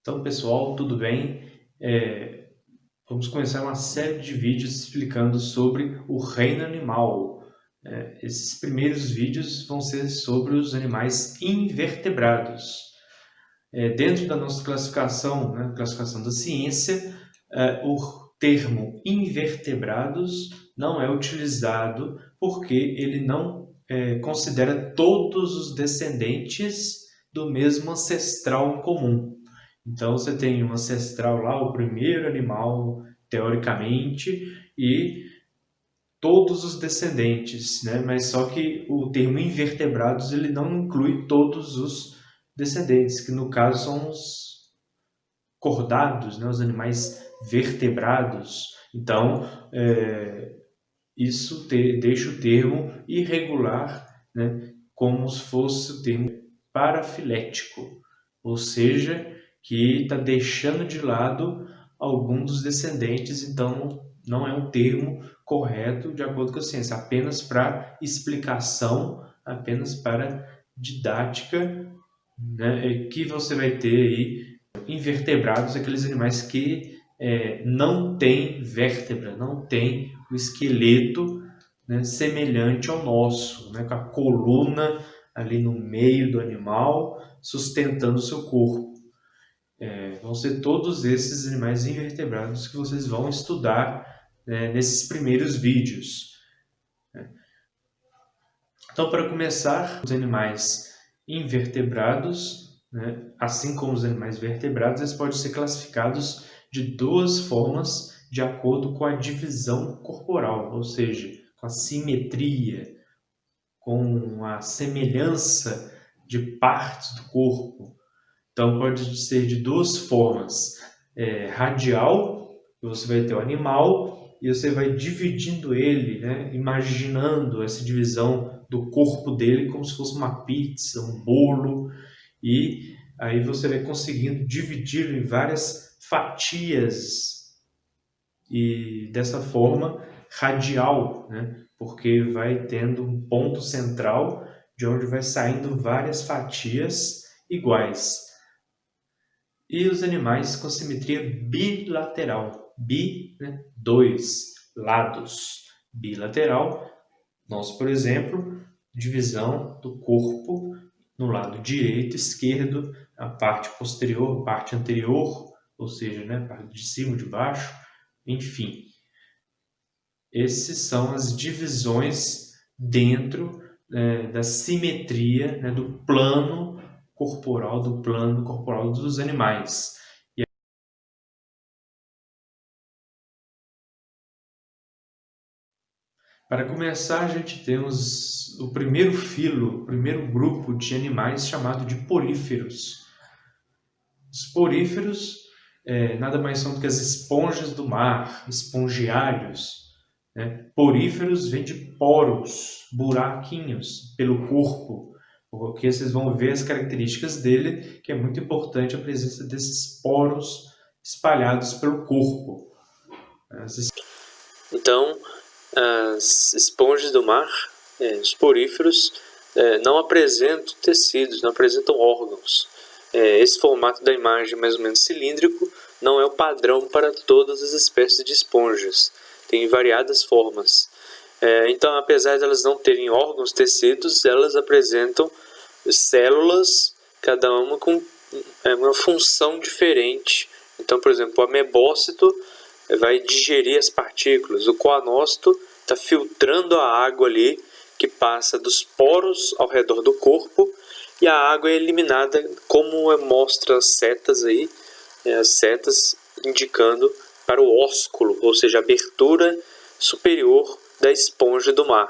Então, pessoal, tudo bem? Vamos começar uma série de vídeos explicando sobre o reino animal. Esses primeiros vídeos vão ser sobre os animais invertebrados. Dentro da nossa classificação, né, classificação da ciência, o termo invertebrados não é utilizado porque ele não considera todos os descendentes do mesmo ancestral em comum. Então, você tem um ancestral lá, o primeiro animal, teoricamente, e todos os descendentes, né? Mas só que o termo invertebrados ele não inclui todos os descendentes, que no caso são os cordados, né? Os animais vertebrados. Então, isso deixa o termo irregular, né? Como se fosse o termo parafilético, ou seja, que está deixando de lado algum dos descendentes, então não é um termo correto de acordo com a ciência, apenas para explicação, apenas para didática, né, que você vai ter aí invertebrados, aqueles animais que não têm vértebra, não têm o esqueleto, né, semelhante ao nosso, né, com a coluna ali no meio do animal, sustentando o seu corpo. Vão ser todos esses animais invertebrados que vocês vão estudar nesses primeiros vídeos. Então, para começar, os animais invertebrados, né, assim como os animais vertebrados, eles podem ser classificados de duas formas de acordo com a divisão corporal, ou seja, com a simetria, com a semelhança de partes do corpo. Então, pode ser de duas formas. Radial, você vai ter o animal e você vai dividindo ele, né? Imaginando essa divisão do corpo dele como se fosse uma pizza, um bolo. E aí você vai conseguindo dividi-lo em várias fatias. E dessa forma, radial, né? Porque vai tendo um ponto central de onde vai saindo várias fatias iguais. E os animais com simetria bilateral. Bi, né? Dois lados. Bilateral. Nós, por exemplo, divisão do corpo no lado direito e esquerdo, a parte posterior, a parte anterior, ou seja, né? A parte de cima, de baixo, enfim. Essas são as divisões dentro da simetria, né, do plano corporal dos animais. Para começar, a gente tem o primeiro filo, o primeiro grupo de animais chamado de poríferos. Os poríferos nada mais são do que as esponjas do mar, espongiários. Né? Poríferos vem de poros, buraquinhos pelo corpo, porque vocês vão ver as características dele, que é muito importante a presença desses poros espalhados pelo corpo. Então, as esponjas do mar, os poríferos, não apresentam tecidos, não apresentam órgãos. Esse formato da imagem mais ou menos cilíndrico não é o padrão para todas as espécies de esponjas. Tem variadas formas. Então, apesar de elas não terem órgãos, tecidos, elas apresentam células, cada uma com uma função diferente. Então, por exemplo, o amebócito vai digerir as partículas, o coanócito está filtrando a água ali que passa dos poros ao redor do corpo e a água é eliminada, como mostra as setas aí, as setas indicando para o ósculo, ou seja, a abertura superior da esponja do mar.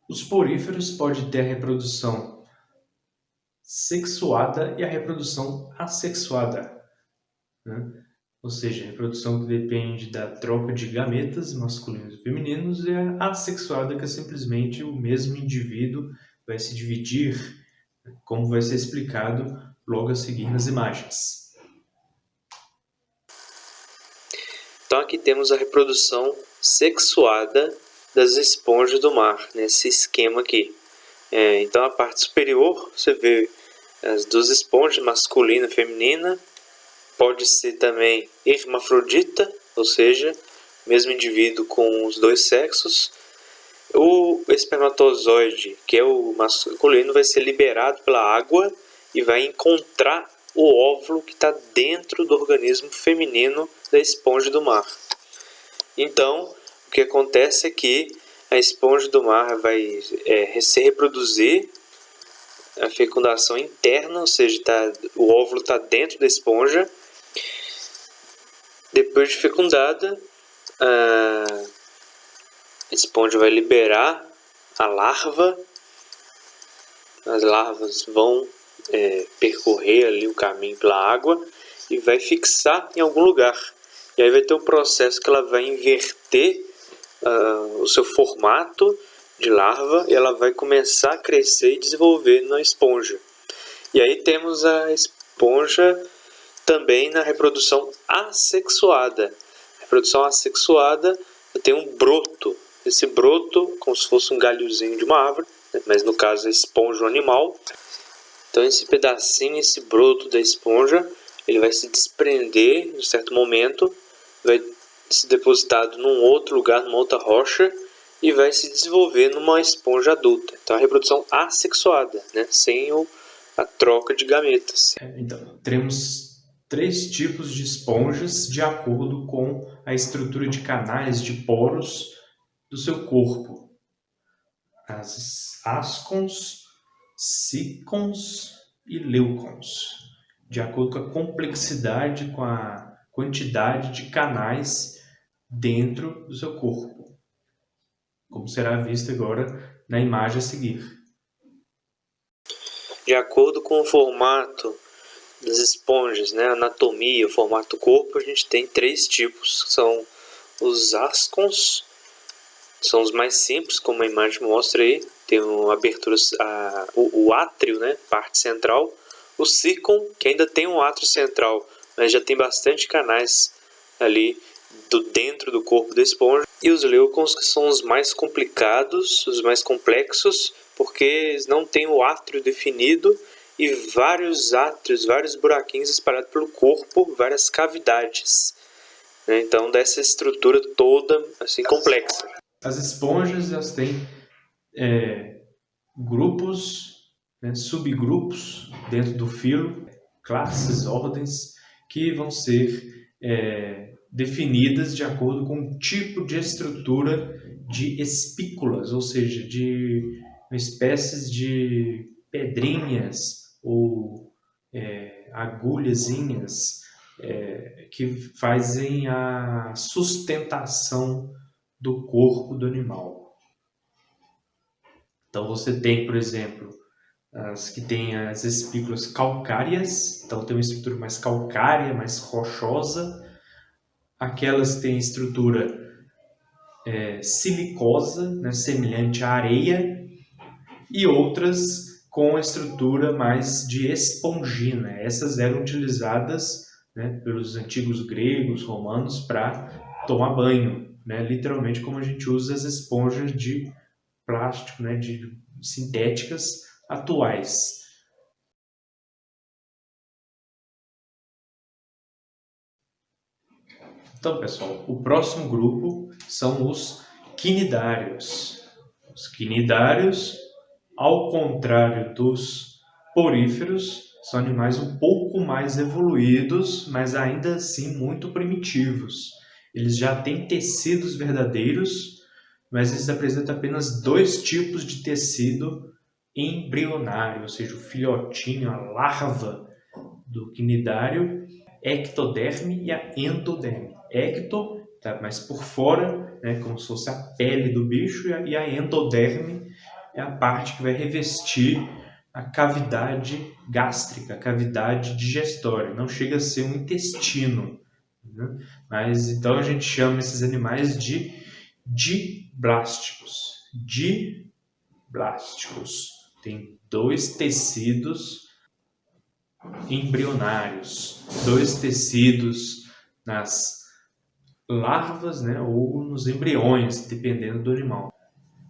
Os poríferos podem ter a reprodução sexuada e a reprodução assexuada, né? Ou seja, a reprodução que depende da troca de gametas masculinos e femininos, e a assexuada, que é simplesmente o mesmo indivíduo vai se dividir, como vai ser explicado logo a seguir nas imagens. Então aqui temos a reprodução sexuada das esponjas do mar, nesse esquema aqui. Então a parte superior você vê as duas esponjas, masculina e feminina. Pode ser também hermafrodita, ou seja, mesmo indivíduo com os dois sexos. O espermatozoide, que é o masculino, vai ser liberado pela água e vai encontrar o óvulo que está dentro do organismo feminino da esponja do mar. Então, o que acontece é que a esponja do mar vai se reproduzir, a fecundação interna, ou seja, o óvulo está dentro da esponja. Depois de fecundada, a esponja vai liberar a larva. As larvas vão percorrer ali o caminho pela água e vai fixar em algum lugar. E aí vai ter um processo que ela vai inverter o seu formato de larva e ela vai começar a crescer e desenvolver na esponja. E aí temos a esponja também na reprodução assexuada. A reprodução assexuada tem um broto. Esse broto, como se fosse um galhozinho de uma árvore, né? Mas no caso a esponja, um animal. Então esse pedacinho, esse broto da esponja, ele vai se desprender em um certo momento, vai ser depositado num outro lugar, numa outra rocha, e vai se desenvolver numa esponja adulta. Então a reprodução assexuada, né? Sem a troca de gametas. Então, teremos 3 tipos de esponjas de acordo com a estrutura de canais de poros do seu corpo. As ascons, sicons e leucons, de acordo com a complexidade, com a quantidade de canais dentro do seu corpo, como será visto agora na imagem a seguir. De acordo com o formato das esponjas, né, a anatomia, o formato do corpo, a gente tem 3 tipos, que são os ascons, são os mais simples, como a imagem mostra aí, tem uma abertura, o átrio, né, parte central, o sicon, que ainda tem um átrio central, mas já tem bastante canais ali dentro do corpo da esponja, e os leucons, que são os mais complicados, os mais complexos, porque eles não têm o átrio definido e vários átrios, vários buraquinhos espalhados pelo corpo, várias cavidades, né? Então dessa estrutura toda assim complexa. As esponjas, elas têm grupos, né, subgrupos dentro do filo, classes, ordens, que vão ser definidas de acordo com o tipo de estrutura de espículas, ou seja, de espécies de pedrinhas ou agulhazinhas que fazem a sustentação do corpo do animal. Então você tem, por exemplo, as que têm as espículas calcárias, então tem uma estrutura mais calcária, mais rochosa. Aquelas que têm estrutura silicosa, né, semelhante à areia, e outras com a estrutura mais de espongina. Essas eram utilizadas, né, pelos antigos gregos, romanos, para tomar banho, né, literalmente como a gente usa as esponjas de plástico, né, de sintéticas atuais. Então, pessoal, o próximo grupo são os quinidários. Os quinidários, ao contrário dos poríferos, são animais um pouco mais evoluídos, mas ainda assim muito primitivos. Eles já têm tecidos verdadeiros, mas eles apresentam apenas 2 tipos de tecido embrionário, ou seja, o filhotinho, a larva do quinidário, ectoderme e a endoderme. Ecto está mais por fora, né, como se fosse a pele do bicho, e a endoderme é a parte que vai revestir a cavidade gástrica, a cavidade digestória. Não chega a ser um intestino, né? Mas então a gente chama esses animais de diblásticos. Diblásticos. Tem 2 tecidos embrionários, 2 tecidos nas larvas, né, ou nos embriões, dependendo do animal.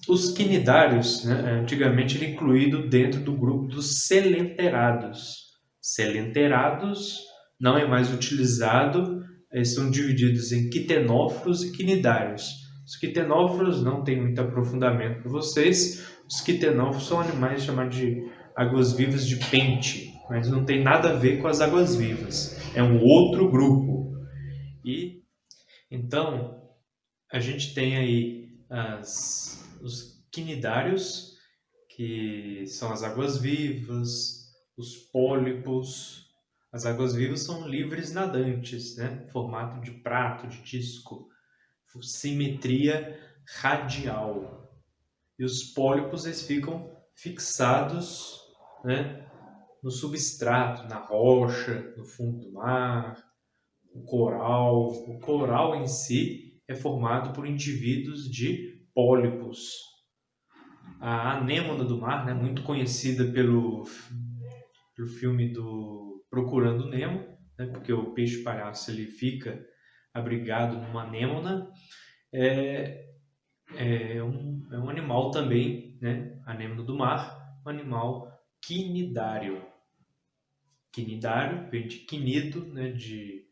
Os quinidários, né, antigamente era incluído dentro do grupo dos selenterados. Selenterados não é mais utilizado, eles são divididos em quitenóforos e quinidários. Os quitenóforos não tem muito aprofundamento para vocês. Os quitenóforos são animais chamados de águas-vivas de pente, mas não tem nada a ver com as águas-vivas. É um outro grupo. E então a gente tem aí os quinidários, que são as águas-vivas, os pólipos. As águas-vivas são livres nadantes, né? Formato de prato, de disco, simetria radial. E os pólipos eles ficam fixados, né, no substrato, na rocha, no fundo do mar, o coral. O coral em si é formado por indivíduos de pólipos. A anêmona do mar, né, muito conhecida pelo filme do Procurando Nemo, né, porque o peixe palhaço ele fica abrigado numa anêmona, é um animal também, né, anêmona do mar, um animal quinidário. Quinidário vem de quinido, né, de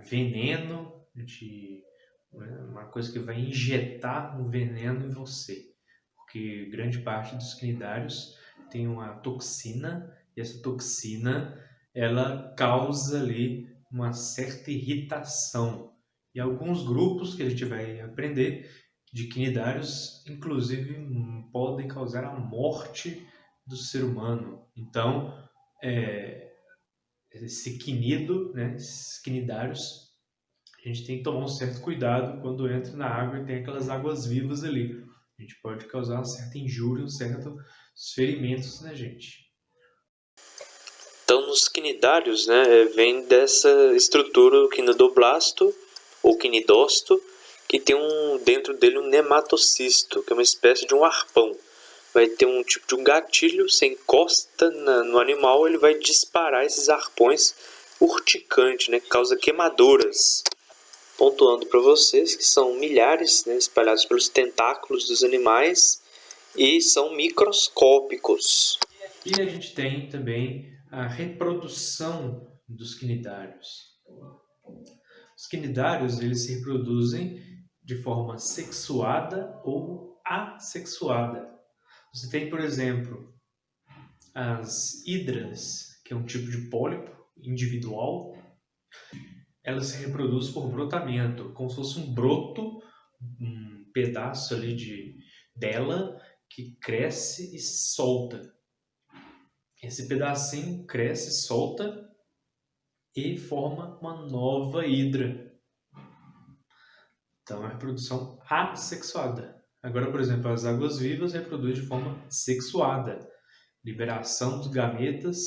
veneno, de uma coisa que vai injetar um veneno em você. Porque grande parte dos quinidários tem uma toxina, e essa toxina ela causa ali uma certa irritação. E alguns grupos que a gente vai aprender de quinidários, inclusive, podem causar a morte do ser humano. Então, esse quinido, né, esses quinidários, a gente tem que tomar um certo cuidado quando entra na água e tem aquelas águas vivas ali. A gente pode causar uma certa injúria, certos ferimentos na gente. Então, nos quinidários, né, vem dessa estrutura do quinidoblasto ou quinidócito, que tem dentro dele um nematocisto, que é uma espécie de um arpão. Vai ter um tipo de um gatilho, você encosta no animal, ele vai disparar esses arpões urticantes, né, que causa queimaduras. Pontuando para vocês que são milhares, né, espalhados pelos tentáculos dos animais e são microscópicos. E a gente tem também a reprodução dos quinidários. Os quinidários eles se reproduzem de forma sexuada ou assexuada. Você tem, por exemplo, as hidras, que é um tipo de pólipo individual. Ela se reproduz por brotamento, como se fosse um broto, um pedaço ali dela que cresce e solta. Esse pedacinho cresce, solta e forma uma nova hidra. Então, é uma reprodução assexuada. Agora, por exemplo, as águas-vivas reproduzem de forma sexuada. Liberação dos gametas,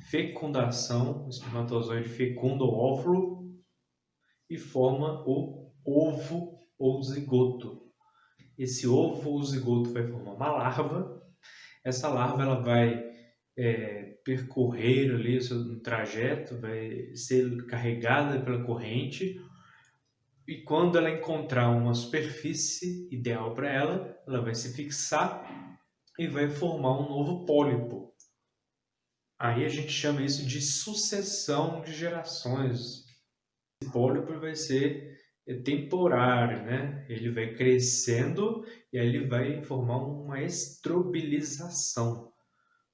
fecundação, o espermatozoide fecunda o óvulo e forma o ovo ou zigoto. Esse ovo ou zigoto vai formar uma larva. Essa larva ela vai percorrer ali o seu trajeto, vai ser carregada pela corrente, e quando ela encontrar uma superfície ideal para ela, ela vai se fixar e vai formar um novo pólipo. Aí a gente chama isso de sucessão de gerações. Esse pólipo vai ser temporário, né? Ele vai crescendo e aí ele vai formar uma estrobilização.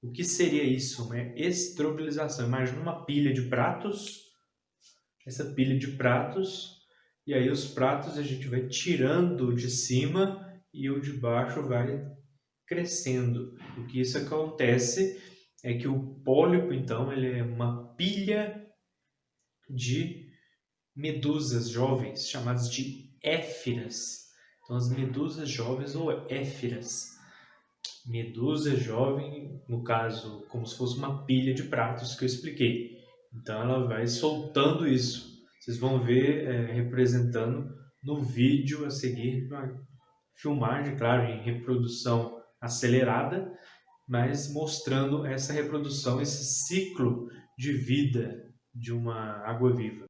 O que seria isso? Uma estrobilização. Imagina uma pilha de pratos, essa pilha de pratos, e aí os pratos a gente vai tirando de cima e o de baixo vai crescendo. O que isso acontece é que o pólipo, então, ele é uma pilha de medusas jovens, chamadas de éfiras. Então, as medusas jovens ou éfiras. Medusa jovem, no caso, como se fosse uma pilha de pratos que eu expliquei. Então, ela vai soltando isso. Vocês vão ver representando no vídeo a seguir, uma filmagem, claro, em reprodução acelerada, mas mostrando essa reprodução, esse ciclo de vida de uma água-viva.